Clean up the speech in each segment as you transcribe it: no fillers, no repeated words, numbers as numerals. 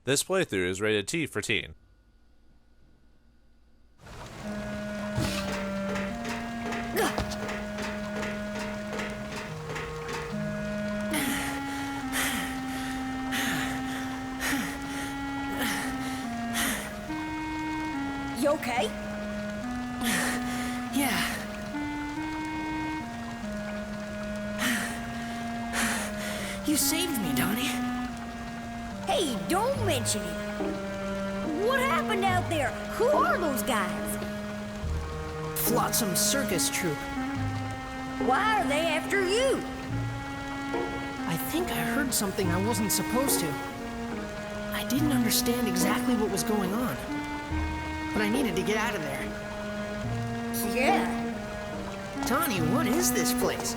This playthrough is rated T for teen. You okay? Yeah. You saved me, Donnie. Hey, don't mention it. What happened out there? Who are those guys? Flotsam circus troupe. Why are they after you? I think I heard something I wasn't supposed to. I didn't understand exactly what was going on, but I needed to get out of there. Yeah. Donnie, what is this place?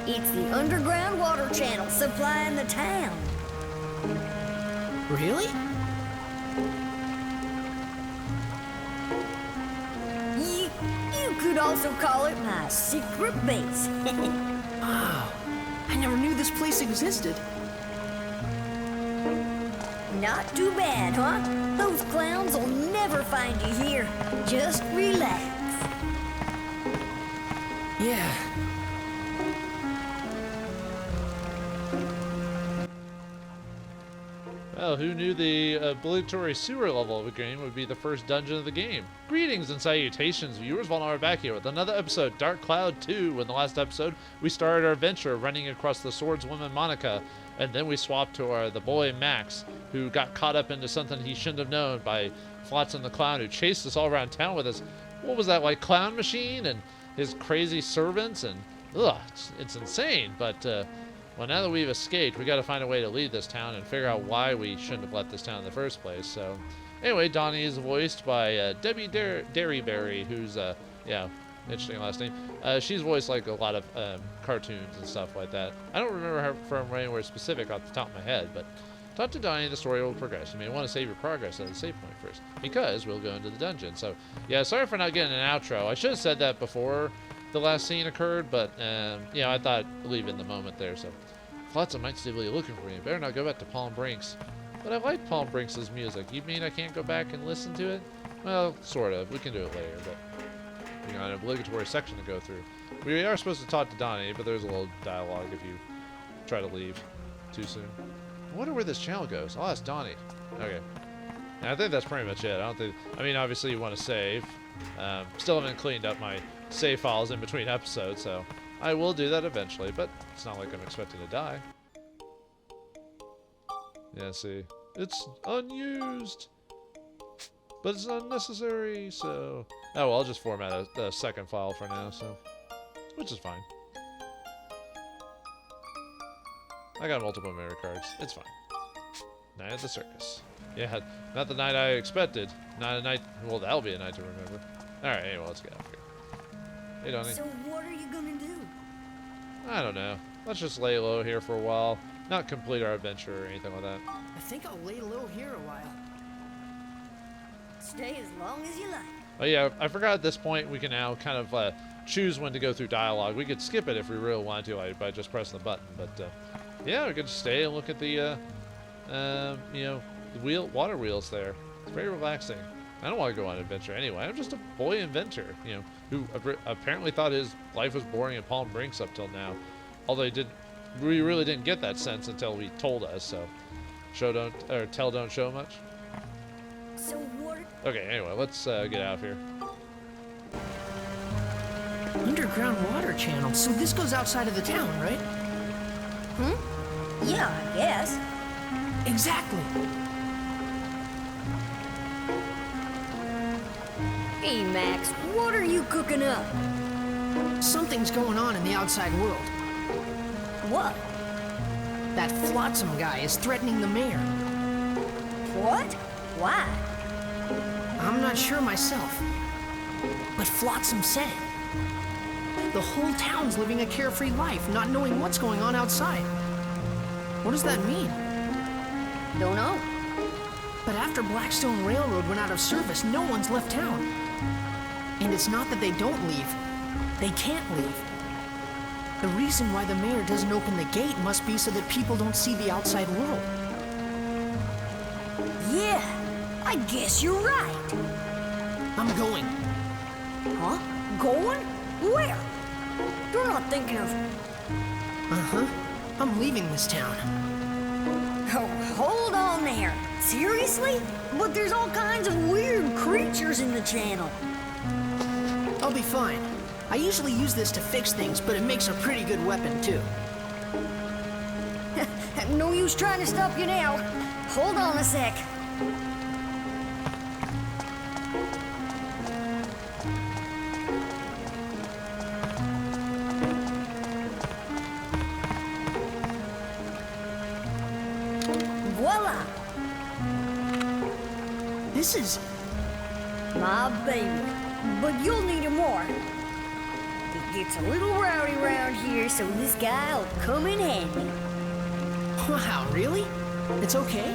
It's the underground water channel supplying the town. Really? You could also call it my secret base. Wow. I never knew this place existed. Not too bad, huh? Those clowns will never find you here. Just relax. Yeah. Well, who knew the obligatory sewer level of the game would be the first dungeon of the game? Greetings and salutations, viewers. Vauldemare back here with another episode, Dark Cloud 2. In the last episode, we started our adventure running across the swordswoman Monica, and then we swapped to the boy Max, who got caught up into something he shouldn't have known by Flotsam the Clown, who chased us all around town with his, what was that, like clown machine and his crazy servants, and ugh, it's insane. But well, now that we've escaped, we got to find a way to leave this town and figure out why we shouldn't have left this town in the first place. So, anyway, Donnie is voiced by Debbie Derryberry, who's yeah, interesting last name. She's voiced like a lot of cartoons and stuff like that. I don't remember her from anywhere specific off the top of my head, but talk to Donnie, the story will progress. You may want to save your progress at the save point first, because we'll go into the dungeon. So, yeah, sorry for not getting an outro. I should have said that before the last scene occurred, but yeah, I thought leave in the moment there. So Flotsam might still be looking for me. Better not go back to Palm Brinks. But I like Palm Brinks' music. You mean I can't go back and listen to it? Well, sort of. We can do it later, but you know, an obligatory section to go through. We are supposed to talk to Donnie, but there's a little dialogue if you try to leave too soon. I wonder where this channel goes. I'll ask Donnie. Okay. And I think that's pretty much it. I mean, obviously you want to save. Still haven't cleaned up my save files in between episodes, so I will do that eventually, but it's not like I'm expecting to die. Yeah, see, it's unused, but it's unnecessary, so oh well, I'll just format a second file for now, so which is fine. I got multiple memory cards, it's fine. Night at the circus. Yeah, not the night I expected. Not a night, well, that'll be a night to remember. Alright, anyway, let's get out of here. Hey, Donnie. So what are you gonna do? I don't know. Let's just lay low here for a while. Not complete our adventure or anything like that. I think I'll lay low here a while. Stay as long as you like. Oh yeah, I forgot at this point we can now kind of choose when to go through dialogue. We could skip it if we really wanted to, like, by just pressing the button. But yeah, we could just stay and look at the, you know, the water wheels there. It's very relaxing. I don't want to go on an adventure anyway. I'm just a boy inventor, you know, who apparently thought his life was boring at Palm Brinks up till now. Although we really didn't get that sense until he told us. So, tell don't show much. So what? Okay, anyway, let's get out of here. Underground water channel. So this goes outside of the town, right? Yeah, I guess. Exactly. Hey, Max, what are you cooking up? Something's going on in the outside world. What? That Flotsam guy is threatening the mayor. What? Why? I'm not sure myself. But Flotsam said it. The whole town's living a carefree life, not knowing what's going on outside. What does that mean? Don't know. But after Blackstone Railroad went out of service, no one's left town. And it's not that they don't leave. They can't leave. The reason why the mayor doesn't open the gate must be so that people don't see the outside world. Yeah, I guess you're right. I'm going. Huh? Going? Where? You're not thinking of... Uh-huh. I'm leaving this town. Oh, hold on there. Seriously? But there's all kinds of weird creatures in the channel. I'll be fine. I usually use this to fix things, but it makes a pretty good weapon, too. No use trying to stop you now. Hold on a sec. Voila! This is... My baby. But you'll need it more. It gets a little rowdy around here, so this guy'll come in handy. Wow, really? It's okay?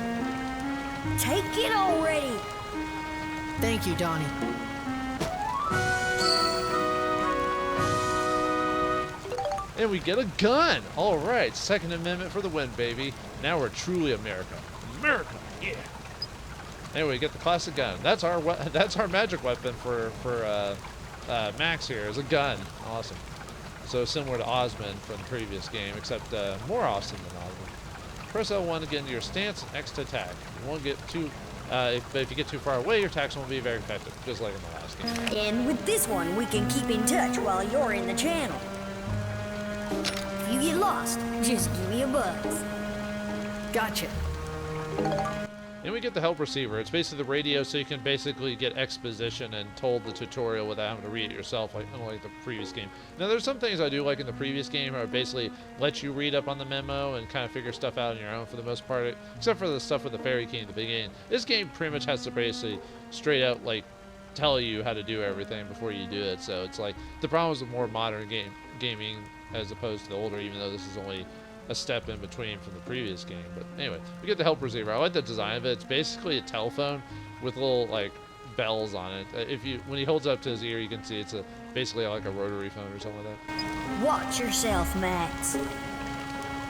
Take it already. Thank you, Donnie. And we get a gun. All right, Second Amendment for the win, baby. Now we're truly America. America, yeah. Anyway, get the classic gun. That's our magic weapon for Max here is a gun. Awesome. So similar to Osmond from the previous game, except more awesome than Osmond. Press L1 to get into your stance and X to attack. You won't get too. If you get too far away, your attacks won't be very effective, just like in the last game. And with this one, we can keep in touch while you're in the channel. If you get lost, just give me a buzz. Gotcha. And we get the help receiver. It's basically the radio, so you can basically get exposition and told the tutorial without having to read it yourself, like unlike the previous game. Now, there's some things I do like in the previous game, where I basically let you read up on the memo and kind of figure stuff out on your own for the most part, except for the stuff with the fairy key in the beginning. This game pretty much has to basically straight out like tell you how to do everything before you do it. So it's like the problem is with more modern gaming as opposed to the older, even though this is only a step in between from the previous game. But anyway, we get the help receiver. I like the design of it. It's basically a telephone with little like bells on it. When he holds it up to his ear, you can see it's basically like a rotary phone or something like that. Watch yourself, Max.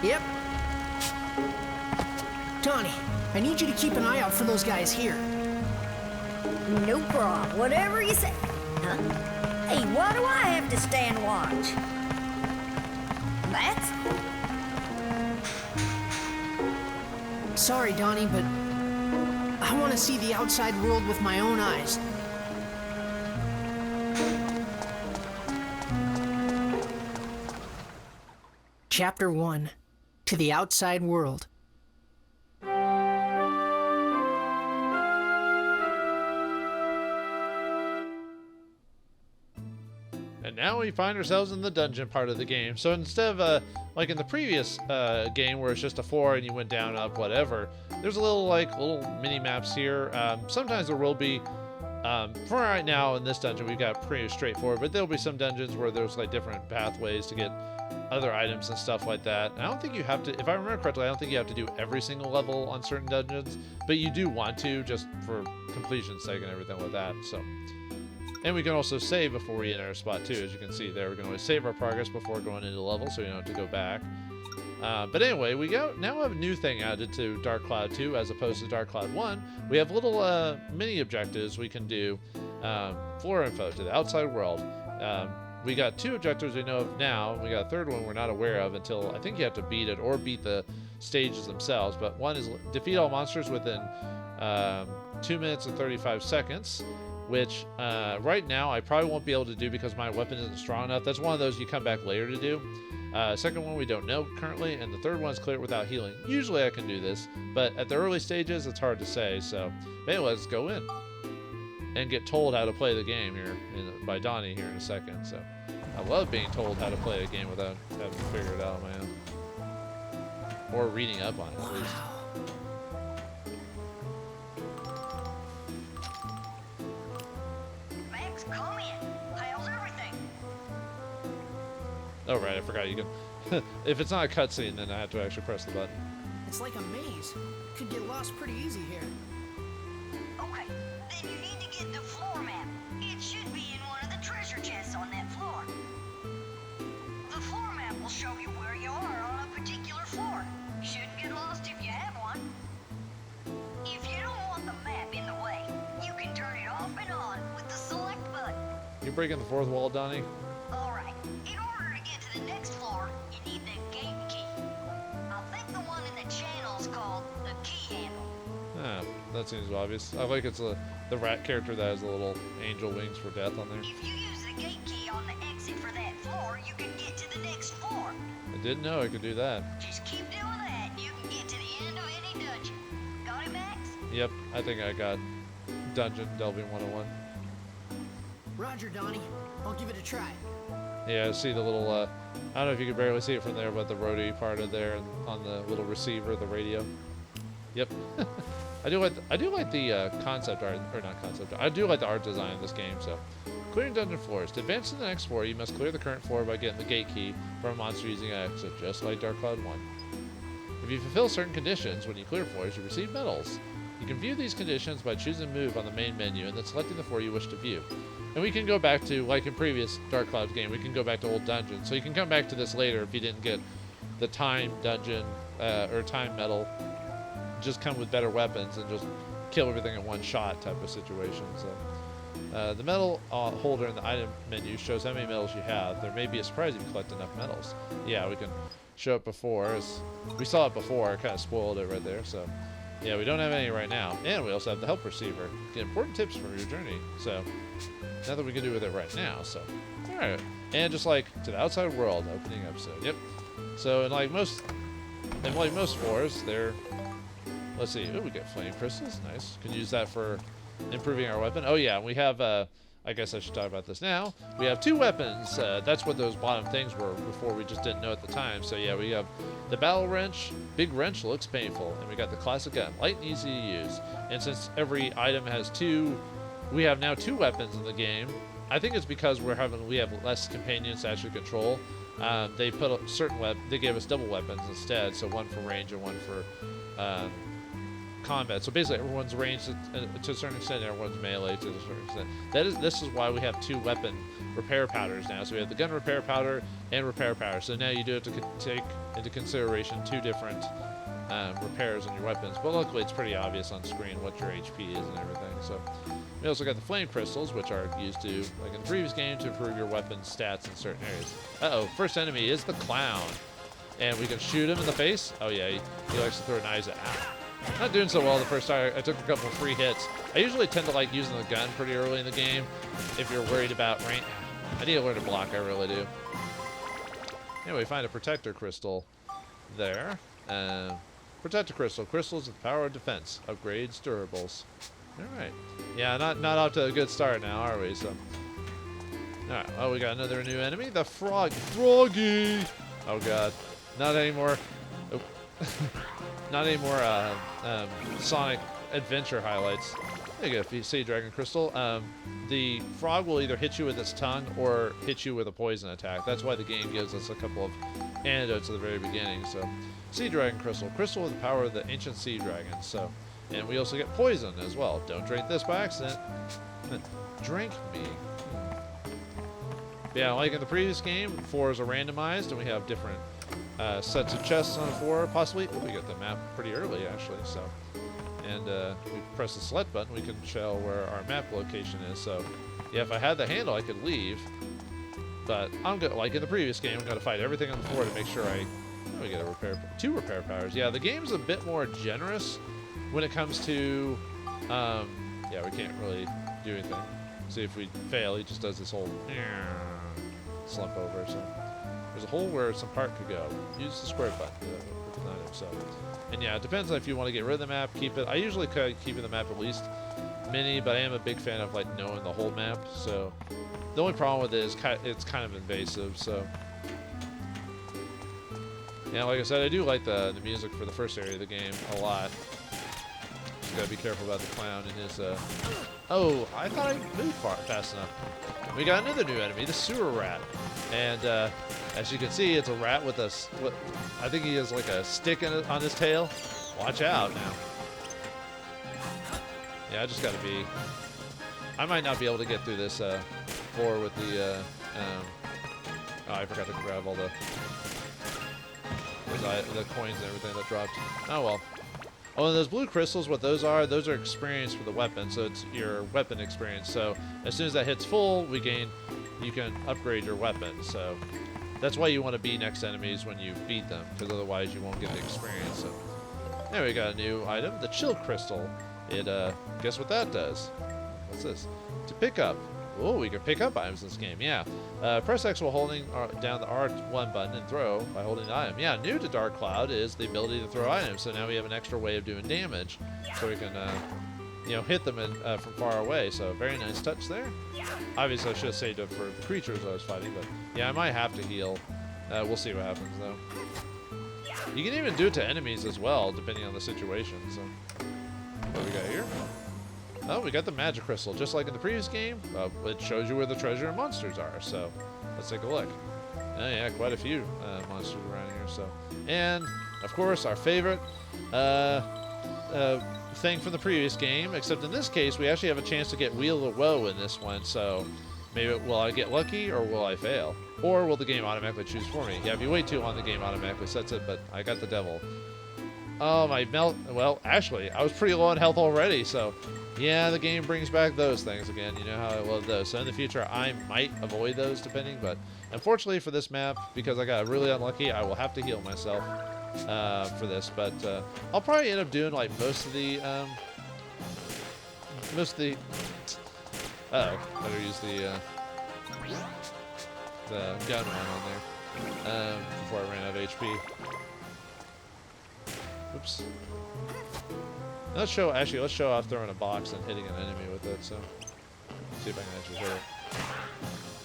Yep. Donnie, I need you to keep an eye out for those guys here. No problem. Whatever you say. Huh? Hey, why do I have to stand watch? Max? Sorry, Donnie, but I want to see the outside world with my own eyes. Chapter 1. To the Outside World. And now we find ourselves in the dungeon part of the game. So instead of like in the previous game where it's just a floor and you went down, up, whatever, there's a little mini maps here. Sometimes there will be. For right now in this dungeon we've got pretty straightforward, but there'll be some dungeons where there's like different pathways to get other items and stuff like that. And I don't think you have to, if I remember correctly, I don't think you have to do every single level on certain dungeons, but you do want to just for completion's sake and everything like that. So. And we can also save before we enter a spot too. As you can see there, we can always save our progress before going into the level, so you don't have to go back. But anyway, we now have a new thing added to Dark Cloud 2 as opposed to Dark Cloud 1. We have little mini objectives we can do. Floor info to the outside world. We got 2 objectives we know of now. We got a third one we're not aware of until I think you have to beat it or beat the stages themselves. But one is defeat all monsters within 2 minutes and 35 seconds. Which right now I probably won't be able to do because my weapon isn't strong enough. That's one of those you come back later to do. Second one we don't know currently, and the third one is clear without healing. Usually I can do this, but at the early stages it's hard to say. So maybe let's go in and get told how to play the game here by Donnie here in a second. So I love being told how to play a game without having to figure it out on my own. Or reading up on it at least. Come in. How's everything? Oh right, I forgot you can. If it's not a cutscene, then I have to actually press the button. It's like a maze. Could get lost pretty easy here. Okay, then you need to get the floor map. It should be in one of the treasure chests on that floor. The floor map will you where you are on a particular floor. Shouldn't get lost if you have one. If you don't want the map in the way, you can turn it off and on with the select button. You breaking the fourth wall, Donnie? Alright, in order to get to the next floor, you need the gate key. I think the one in the channel's called the key handle. Ah, that seems obvious. I like it's the rat character that has the little angel wings for death on there. If you use the gate key on the exit for that floor, you can get to the next floor. I didn't know I could do that. Just keep doing that, and you can get to the end of any dungeon. Got it, Max? Yep, I think I got Dungeon Delving 101. Roger, Donnie. I'll give it a try. Yeah, see the little, I don't know if you can barely see it from there, but the rotary part of there and on the little receiver, the radio. Yep. I do like the concept art, or not concept art. I do like the art design of this game. So, clearing dungeon floors. To advance to the next floor, you must clear the current floor by getting the gate key from a monster using an exit, just like Dark Cloud 1. If you fulfill certain conditions when you clear floors, you receive medals. You can view these conditions by choosing Move on the main menu and then selecting the floor you wish to view. And we can go back to, like in previous Dark Cloud game, we can go back to old dungeons. So you can come back to this later if you didn't get the time dungeon or time medal. Just come with better weapons and just kill everything in one shot type of situation. So the medal holder in the item menu shows how many medals you have. There may be a surprise if you collect enough medals. Yeah, we can show it before. We saw it before. I kind of spoiled it right there. So yeah, we don't have any right now. And we also have the help receiver. Get important tips from your journey. So nothing we can do with it right now. So all right. And just like to the outside world, opening episode. Yep. So in like most floors, they're let's see. Oh, we get flame crystals. Nice. Can use that for improving our weapon. Oh yeah, we have. I guess I should talk about this now. We have two weapons. That's what those bottom things were before. We just didn't know at the time. So yeah, we have the battle wrench. Big wrench looks painful, and we got the classic gun, light and easy to use. And since every item has two, we have now two weapons in the game. I think it's because we have less companions to actually control. They put a certain they gave us double weapons instead. So one for range and one for combat. So basically everyone's ranged to a certain extent, everyone's melee to a certain extent. This is why we have two weapon repair powders now. So we have the gun repair powder and repair powder. So now you do have to take into consideration two different repairs on your weapons. But luckily it's pretty obvious on screen what your HP is and everything. So we also got the flame crystals, which are used to, like in the previous game, to improve your weapon's stats in certain areas. Uh-oh, first enemy is the clown. And we can shoot him in the face. Oh yeah, he likes to throw knives at. Not doing so well the first time. I took a couple of free hits. I usually tend to like using the gun pretty early in the game if you're worried about range. I need to learn to block, I really do. Anyway, find a protector crystal there. Protector crystal. Crystals with the power of defense. Upgrades durables. Alright. Yeah, not off to a good start now, are we? So. Alright, oh, we got another new enemy. The Froggy! Oh god. Not anymore. Oh. Not any more Sonic Adventure highlights. There you go, if you see Dragon Crystal. The frog will either hit you with its tongue or hit you with a poison attack. That's why the game gives us a couple of antidotes at the very beginning. So, Sea Dragon Crystal. Crystal with the power of the ancient sea dragons. So, and we also get poison as well. Don't drink this by accident. Drink me. Yeah, like in the previous game, floors are randomized and we have different sets of chests on the floor, possibly. Oh, we got the map pretty early, actually. So, and we press the select button, we can show where our map location is. So, yeah, if I had the handle, I could leave. But I'm gonna, like in the previous game, I'm gonna fight everything on the floor to make sure we get two repair powers. Yeah, the game's a bit more generous when it comes to. Yeah, we can't really do anything. See if we fail, he just does this whole slump over. So. There's a hole where some part could go. Use the square button with an item. So, and yeah, it depends on if you want to get rid of the map, keep it. I usually keep the map at least mini, but I am a big fan of like knowing the whole map. So, the only problem with it is it's kind of invasive. So, yeah, like I said, I do like the music for the first area of the game a lot. Just gotta be careful about the clown and his. Oh, I thought I moved fast enough. We got another new enemy, the sewer rat, and as you can see, it's a rat with I think he has like a stick on his tail. Watch out now. Yeah, I just gotta be. I might not be able to get through this floor with the. Oh, I forgot to grab all the the coins and everything that dropped. Oh well. Oh, and those blue crystals, what those are experience for the weapon, so it's your weapon experience. So as soon as that hits full, you can upgrade your weapon. So that's why you want to be next to enemies when you beat them, because otherwise you won't get the experience. So there we got a new item, the chill crystal. It guess what that does? What's this? To pick up. Oh, we can pick up items in this game, yeah. Press X while holding down the R1 button and throw by holding the item. Yeah, new to Dark Cloud is the ability to throw items, so now we have an extra way of doing damage, so we can, hit them from far away, so very nice touch there. Obviously, I should have saved it for the creatures I was fighting, but yeah, I might have to heal. We'll see what happens, though. You can even do it to enemies as well, depending on the situation, so. What do we got here? Oh, we got the magic crystal. Just like in the previous game, it shows you where the treasure and monsters are. So, let's take a look. Oh, yeah, quite a few monsters around here. So, and, of course, our favorite thing from the previous game, except in this case, we actually have a chance to get Wheel of Woe in this one. So, maybe will I get lucky or will I fail? Or will the game automatically choose for me? Yeah, if you wait too long, the game automatically sets it, but I got the devil. Oh, well, actually, I was pretty low on health already, so yeah, the game brings back those things again. You know how I love those. So in the future, I might avoid those depending, but unfortunately for this map, because I got really unlucky, I will have to heal myself for this. But I'll probably end up doing like most of the better use the gun run on there before I ran out of HP. Oops. Let's show off throwing a box and hitting an enemy with it, so see if I can actually hit it.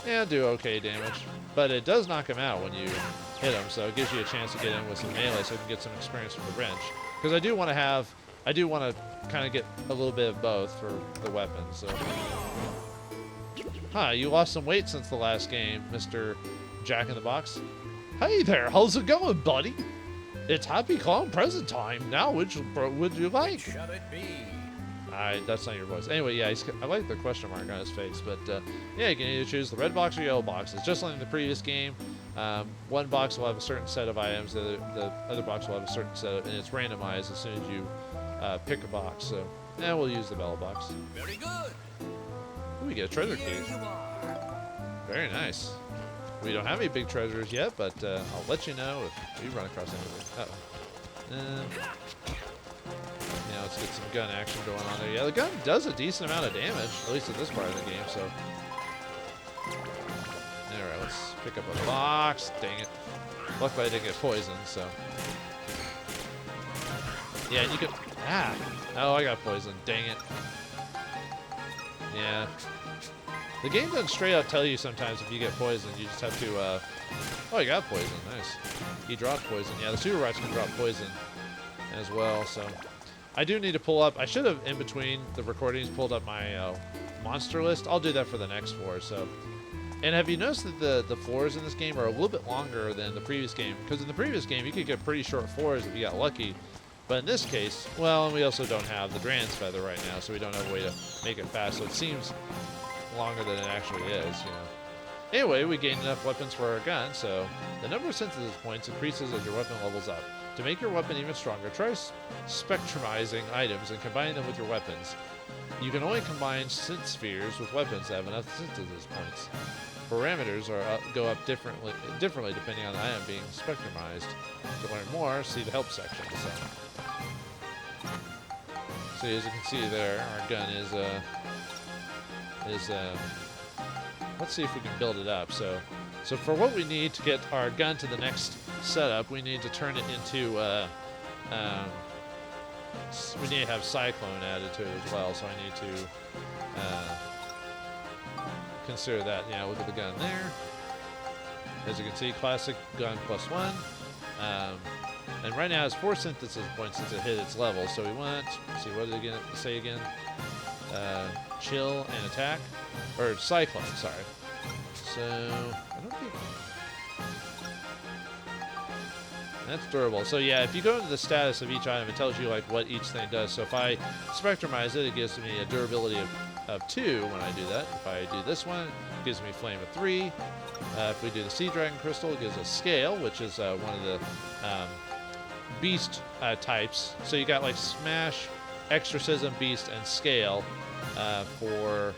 Yeah, do okay damage. But it does knock him out when you hit him, so it gives you a chance to get in with some melee so you can get some experience from the wrench. Because I do want to kind of get a little bit of both for the weapons, so. Huh, you lost some weight since the last game, Mr. Jack in the Box. Hey there, how's it going, buddy? It's Happy Clown Present time. Now, which would you like? Shall it be? That's not your voice. Anyway, yeah, I like the question mark on his face, but yeah, you can either choose the red box or yellow box. It's just like in the previous game. One box will have a certain set of items, the other box will have a certain set of, and it's randomized as soon as you pick a box. So, we'll use the yellow box. Very good. Ooh, we get a treasure key. Here you are. Very nice. We don't have any big treasures yet, but I'll let you know if we run across anything. Now let's get some gun action going on there. Yeah, the gun does a decent amount of damage, at least at this part of the game, so. Alright, let's pick up a box. Dang it. Luckily I didn't get poisoned, so. Yeah, and you can. Oh, I got poisoned. Dang it. Yeah. The game doesn't straight up tell you sometimes if you get poisoned. You just have to, oh, you got poison. Nice. He dropped poison. Yeah, the super rats can drop poison as well, so. I do need to pull up. I should have, in between the recordings, pulled up my monster list. I'll do that for the next floor, so. And have you noticed that the floors in this game are a little bit longer than the previous game? Because in the previous game, you could get pretty short floors if you got lucky. But in this case, well, and we also don't have the Dran's Feather right now, so we don't have a way to make it fast. So it seems longer than it actually is, you know. Anyway, we gained enough weapons for our gun, so the number of synthesis points increases as your weapon levels up. To make your weapon even stronger, try spectrumizing items and combining them with your weapons. You can only combine synth spheres with weapons that have enough synthesis points. Parameters go up differently depending on the item being spectrumized. To learn more, see the help section. So as you can see there, our gun is let's see if we can build it up. So for what we need to get our gun to the next setup, we need to turn it into we need to have Cyclone added to it as well. So I need to consider that. Yeah, look at the gun there. As you can see, classic gun +1. And right now it's 4 synthesis points since it hit its level. So we want, let's see, what did it say again? Chill and attack, or Cyclone, sorry. So I don't think that's durable. So yeah, if you go into the status of each item, it tells you like what each thing does. So if I spectrumize it, it gives me a durability of 2 when I do that. If I do this one, it gives me flame of 3. If we do the Sea Dragon Crystal, it gives us Scale, which is one of the beast types. So you got like Smash, Exorcism, Beast, and Scale for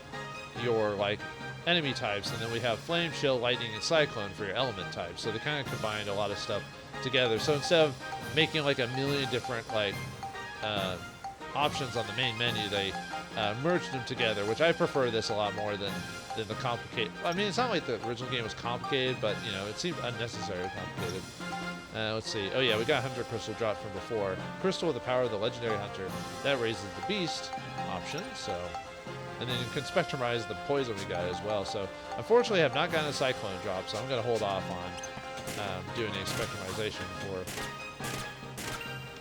your like enemy types, and then we have Flame, Chill, Lightning, and Cyclone for your element types. So they kind of combined a lot of stuff together. So instead of making like a million different like options on the main menu, they merged them together, which I prefer this a lot more than the complicated. I mean, it's not like the original game was complicated, but you know, it seemed unnecessarily complicated. Let's see. Oh yeah, we got Hunter Crystal dropped from before. Crystal with the power of the legendary hunter. That raises the beast option. So, and then you can spectrumize the poison we got as well. So, unfortunately, I have not gotten a cyclone drop, so I'm going to hold off on doing any spectrumization for.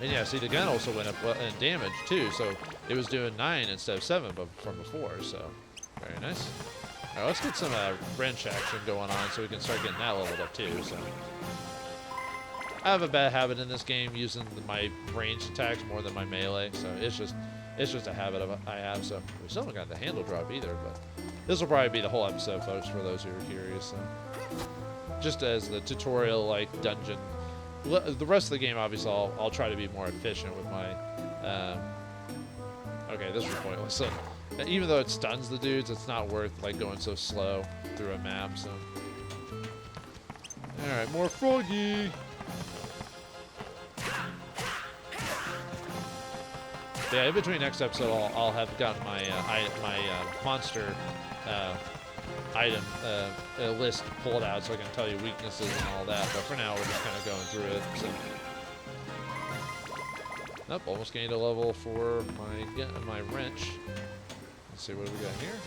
And yeah, see, the gun also went up in damage too, so it was doing 9 instead of 7 from before. So, very nice. All right, let's get some wrench action going on so we can start getting that leveled up too. So. I have a bad habit in this game using my ranged attacks more than my melee, so it's just a habit I have. So we still haven't got the handle drop either, but this will probably be the whole episode, folks, for those who are curious. So just as the tutorial like dungeon, the rest of the game obviously I'll try to be more efficient with my. Okay, this is pointless. So even though it stuns the dudes, it's not worth like going so slow through a map. So all right, more froggy. Yeah, in between next episode, I'll have gotten my monster item list pulled out so I can tell you weaknesses and all that. But for now, we're just kind of going through it. So. Nope, almost gained a level for my wrench. Let's see, what do we got here?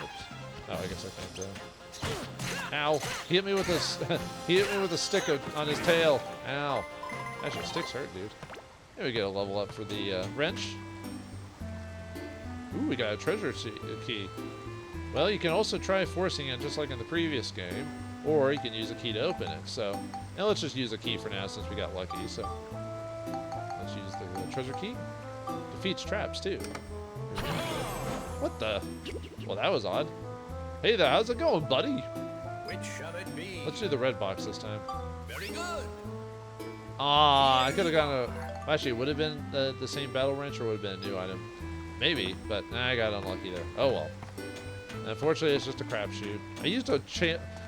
Oops. Oh, I guess I can't. Ow! He hit me with a stick on his tail. Ow! Actually, sticks hurt, dude. Here we get a level up for the wrench. Ooh, we got a treasure key. Well, you can also try forcing it just like in the previous game, or you can use a key to open it. So, now let's just use a key for now since we got lucky. So, let's use the treasure key. Defeats traps too. What the? Well, that was odd. Hey there, how's it going, buddy? Which shall it be? Let's do the red box this time. Very good. Ah, I could have gone a. Actually, would have been the same battle wrench, or would have been a new item. Maybe, but I got unlucky there. Oh well. Unfortunately, it's just a crapshoot. I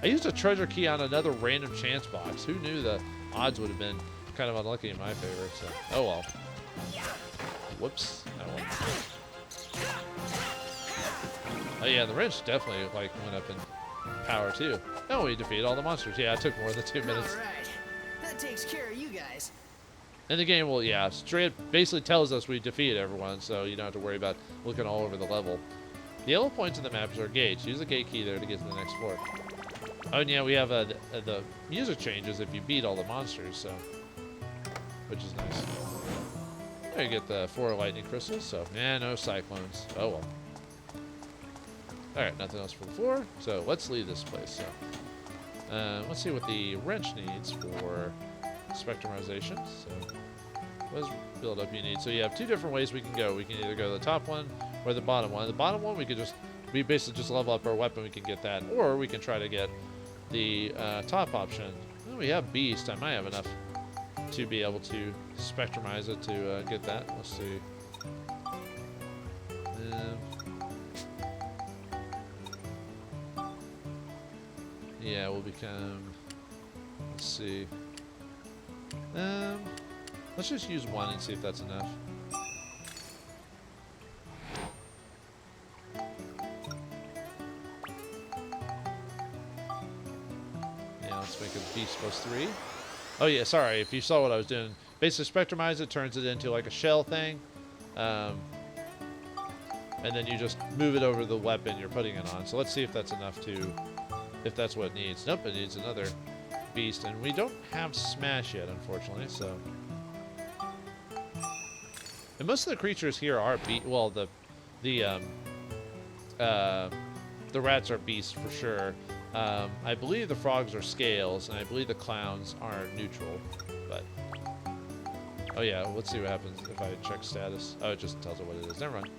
used a treasure key on another random chance box. Who knew the odds would have been kind of unlucky in my favor? So, oh well. Whoops. Oh well. Oh yeah, the wrench definitely like went up in power too. Oh, we defeated all the monsters. Yeah, it took more than 2 minutes. All right. That takes care of you guys. And the game will, yeah, straight basically tells us we defeated everyone, so you don't have to worry about looking all over the level. The yellow points in the maps are gates. Use the gate key there to get to the next floor. Oh, and yeah, we have the music changes if you beat all the monsters, so which is nice. There you get the 4 lightning crystals, so yeah, no cyclones. Oh well. All right, nothing else for the floor, so let's leave this place. So let's see what the wrench needs for spectrumization. So what build up you need? So you have 2 different ways we can go. We can either go to the top one or the bottom one. The bottom one we basically just level up our weapon, we can get that, or we can try to get the top option. Well, we have beast. I might have enough to be able to spectrumize it to get that. Let's see. Yeah, we'll become. Let's see. Let's just use 1 and see if that's enough. Yeah, let's make a beast +3. Oh yeah, sorry, if you saw what I was doing. Basically spectrumize it, turns it into like a shell thing. And then you just move it over the weapon you're putting it on. So let's see if that's enough to, if that's what it needs. Nope, it needs another beast, and we don't have smash yet, unfortunately. So, and most of the creatures here are well, the rats are beasts for sure. I believe the frogs are scales, and I believe the clowns are neutral. But oh yeah, let's see what happens if I check status. Oh, it just tells it what it is. Never mind.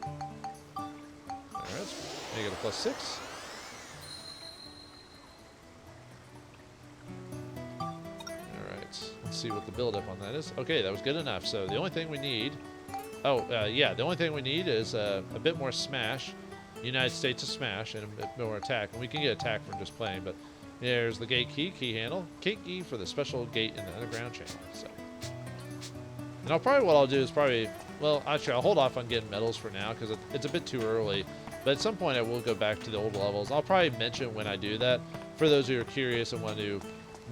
All right, let's make it a +6. see what the build-up on that is. Okay, that was good enough. So the only thing we need... the only thing we need is a bit more smash. United States of smash and a bit more attack. And we can get attack from just playing, but there's the gate key handle. Key for the special gate in the underground channel. So, and what I'll do is well, actually, I'll hold off on getting medals for now because it's a bit too early. But at some point, I will go back to the old levels. I'll probably mention when I do that for those who are curious and want to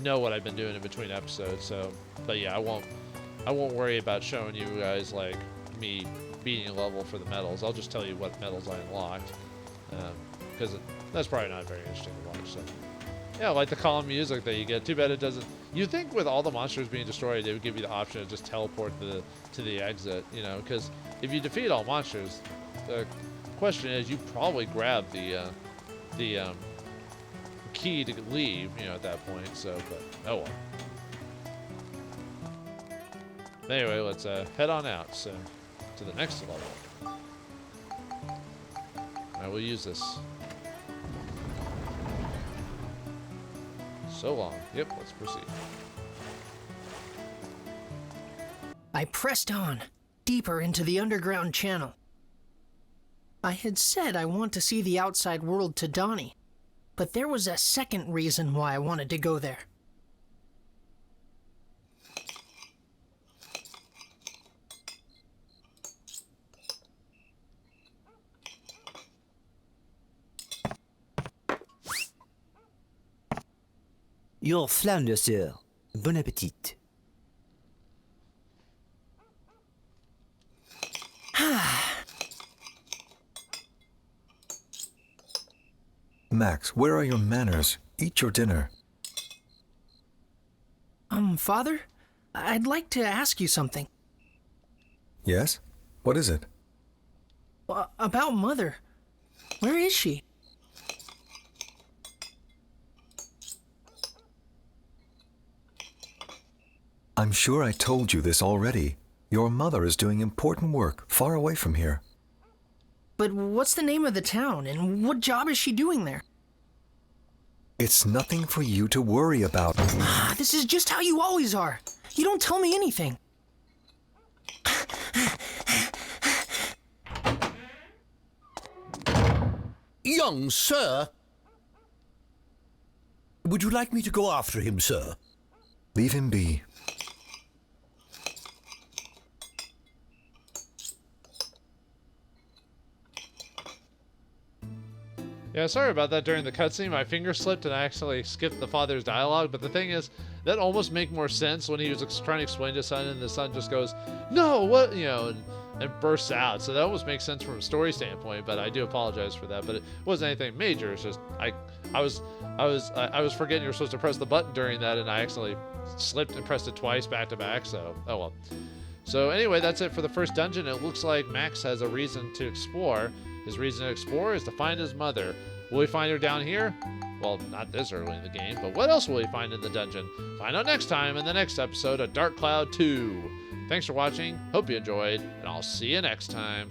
know what I've been doing in between episodes. So, but yeah, I won't worry about showing you guys like me beating a level for the medals. I'll just tell you what medals I unlocked because that's probably not very interesting to watch. So, yeah, I like the calm music that you get. Too bad it doesn't. You'd think with all the monsters being destroyed, they would give you the option to just teleport to the exit. You know, because if you defeat all monsters, the question is you probably grab the key to leave. You know, at that point. So, but oh well. Anyway, let's head on out. So. To the next level. I will use this. So long. Yep, let's proceed. I pressed on, deeper into the underground channel. I had said I want to see the outside world to Donnie, but there was a second reason why I wanted to go there. Your flounder, sir. Bon appétit. Max, where are your manners? Eat your dinner. Father? I'd like to ask you something. Yes? What is it? About Mother. Where is she? I'm sure I told you this already. Your mother is doing important work far away from here. But what's the name of the town, and what job is she doing there? It's nothing for you to worry about. This is just how you always are. You don't tell me anything. Young sir! Would you like me to go after him, sir? Leave him be. Yeah, sorry about that during the cutscene. My finger slipped and I actually skipped the father's dialogue. But the thing is, that almost make more sense when he was trying to explain to his son, and the son just goes, "No, what?" You know, and bursts out. So that almost makes sense from a story standpoint. But I do apologize for that. But it wasn't anything major. It's just I was forgetting you were supposed to press the button during that, and I actually slipped and pressed it twice back to back. So oh well. So anyway, that's it for the first dungeon. It looks like Max has a reason to explore. His reason to explore is to find his mother. Will he find her down here? Well, not this early in the game, but what else will he find in the dungeon? Find out next time in the next episode of Dark Cloud 2. Thanks for watching, hope you enjoyed, and I'll see you next time.